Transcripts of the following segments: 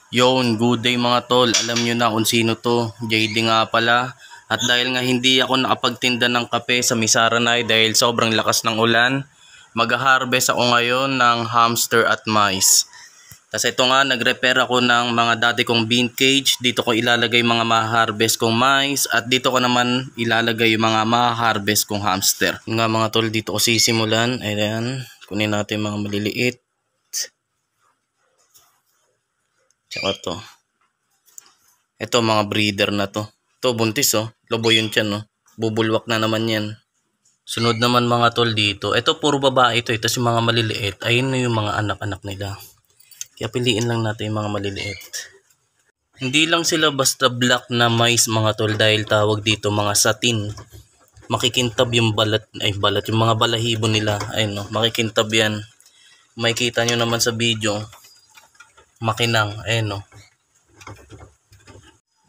Yon, good day mga tol. Alam nyo na kung sino to. JD nga pala. At dahil nga hindi ako nakapagtinda ng kape sa Misaranay dahil sobrang lakas ng ulan, mag-harvest ako ngayon ng hamster at mice. Tapos ito nga, nag-repair ako ng mga dati kong bean cage. Dito ko ilalagay mga ma-harvest kong mice at dito ko naman ilalagay yung mga ma-harvest kong hamster. Yung nga mga tol, dito ko sisimulan. Ayan, kunin natin mga maliliit. Tsaka to. Ito mga breeder na to. Ito buntis oh. Lobo yun tiyan oh. Bubulwak na naman yan. Sunod naman mga tol dito. Ito puro babae ito. Ito si mga maliliit. Ayun na yung mga anak-anak nila. Kaya piliin lang natin yung mga maliliit. Hindi lang sila basta black na mice mga tol dahil tawag dito mga satin. Makikintab yung balat. Ay balat. Yung mga balahibo nila. Ayun oh. Makikintab yan. Makikita nyo naman sa video. Makinang. Ayun oh.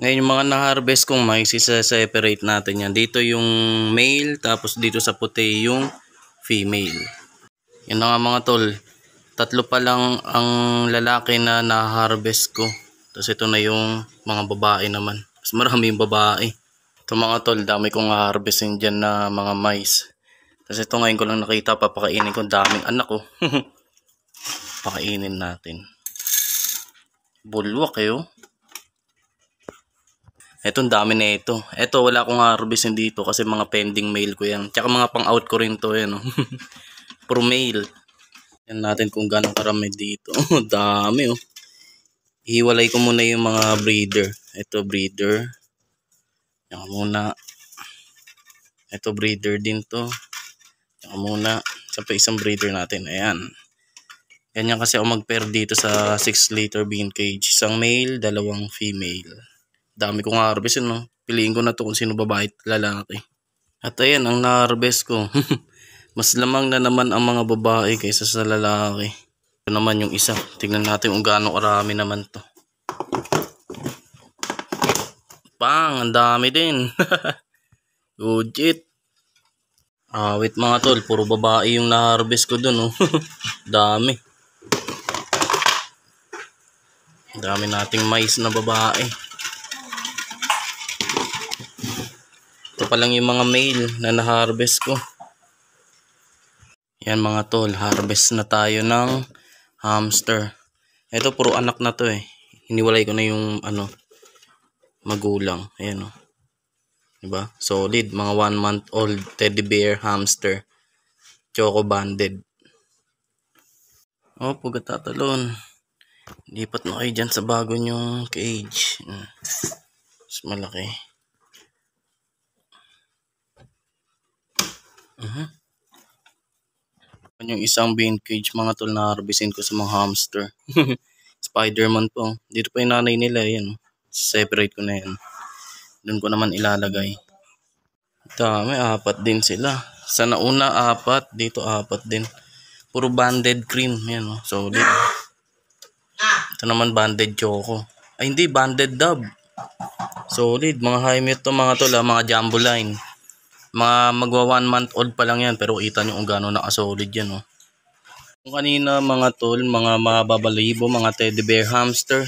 Ngayon yung mga na-harvest kong mice, isa-separate natin yan. Dito yung male, tapos dito sa puti yung female. Yan na nga mga tol. Tatlo pa lang ang lalaki na na-harvest ko. Tapos ito na yung mga babae naman. Mas marami yung babae. Ito mga tol, dami kong harvestin dyan na mga mice. Tapos ito ngayon ko lang nakita, papakainin ko. Daming anak ko. Pakainin natin. Bulwak eh oh. Etong dami na ito. Ito wala akong harvestin dito kasi mga pending mail ko yan. Tsaka mga pang out ko rin to yan. Puro mail. Yan natin kung gano'ng karami dito. Dami oh. Hiwalay ko muna yung mga breeder. Ito breeder. Yan muna. Ito breeder din to. Yan muna. Siyempre isang breeder natin. Ayan. Ganyan kasi ako mag-pair dito sa 6 liter bean cage. Isang male, dalawang female. Dami kong harvest no. Piliin ko na to kung sino babae at lalaki. At ayan ang na-harvest ko. Mas lamang na naman ang mga babae kaysa sa lalaki. Ito naman yung isa. Tingnan natin kung gaano karami naman to. Pang, ang dami din. Legit. Wait mga tol, puro babae yung na-harvest ko dun oh. Dami. Dami nating mice na babae. Ito pa lang yung mga male na na-harvest ko. Yan mga tol, harvest na tayo ng hamster. Ito puro anak na to eh. Hiniwalay ko na yung magulang. Ayan oh. Diba? Solid, mga 1 month old teddy bear hamster. Choco banded. Oh, pagkatatalon. Lipat na kayo dyan sa bago nyong cage. Mas malaki. Yung isang bean cage mga tol na harvestin ko sa mga hamster. Spider-Man po. Dito pa yung nanay nila. Yan. Separate ko na yan. Doon ko naman ilalagay. Dami. 4 din sila. Sa nauna 4. Dito 4 din. Puro banded cream. Yan. Solid. Ito naman banded choco. Ay hindi. Banded dove. Solid. Mga high mute to mga tol. Mga jumbo line. Mga magwa 1 month old pa lang yan pero kita nyo kung gano'n nakasolid yan oh. Kung kanina mga tol, mga mababalibo, mga teddy bear hamster.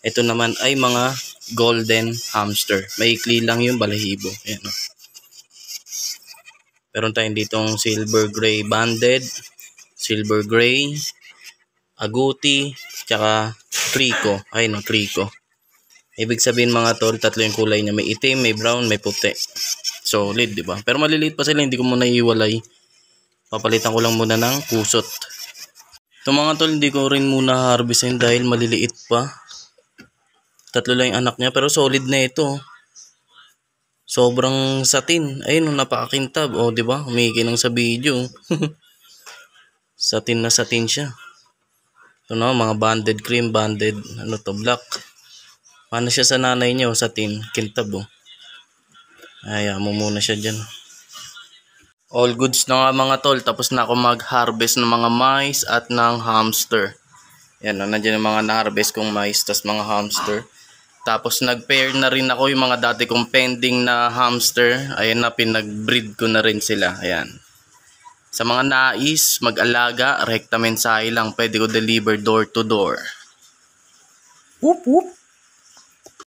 Ito naman ay mga golden hamster. Maikli lang yung balahibo. Ayan oh. Meron tayong ditong silver gray banded, silver gray, aguti, tsaka trico. Ayun oh, trico. Ibig sabihin mga tol, tatlo yung kulay niya. May itim, may brown, may puti. Solid, di ba? Pero maliliit pa sila, hindi ko muna iwalay. Papalitan ko lang muna ng kusot. Itong mga tol, hindi ko rin muna harvestin dahil maliliit pa. Tatlo lang yung anak niya, pero solid na ito. Sobrang satin. Ayun, napakakintab. O, di ba? Humikinang sa video. Satin na satin siya. Ito na, mga banded cream, banded, black. Paano siya sa nanay niya, satin, kintab, oh. Ayaw mo muna siya dyan. All goods na nga mga tol. Tapos na ako mag-harvest ng mga mice at ng hamster. Yan, nandiyan yung mga na-harvest kong mice tas mga hamster. Tapos nag-pair na rin ako yung mga dati kong pending na hamster. Ayan na, pinag-breed ko na rin sila. Ayan. Sa mga nais mag-alaga, rekta mensahe lang. Pwede ko deliver door to door. Whoop, whoop.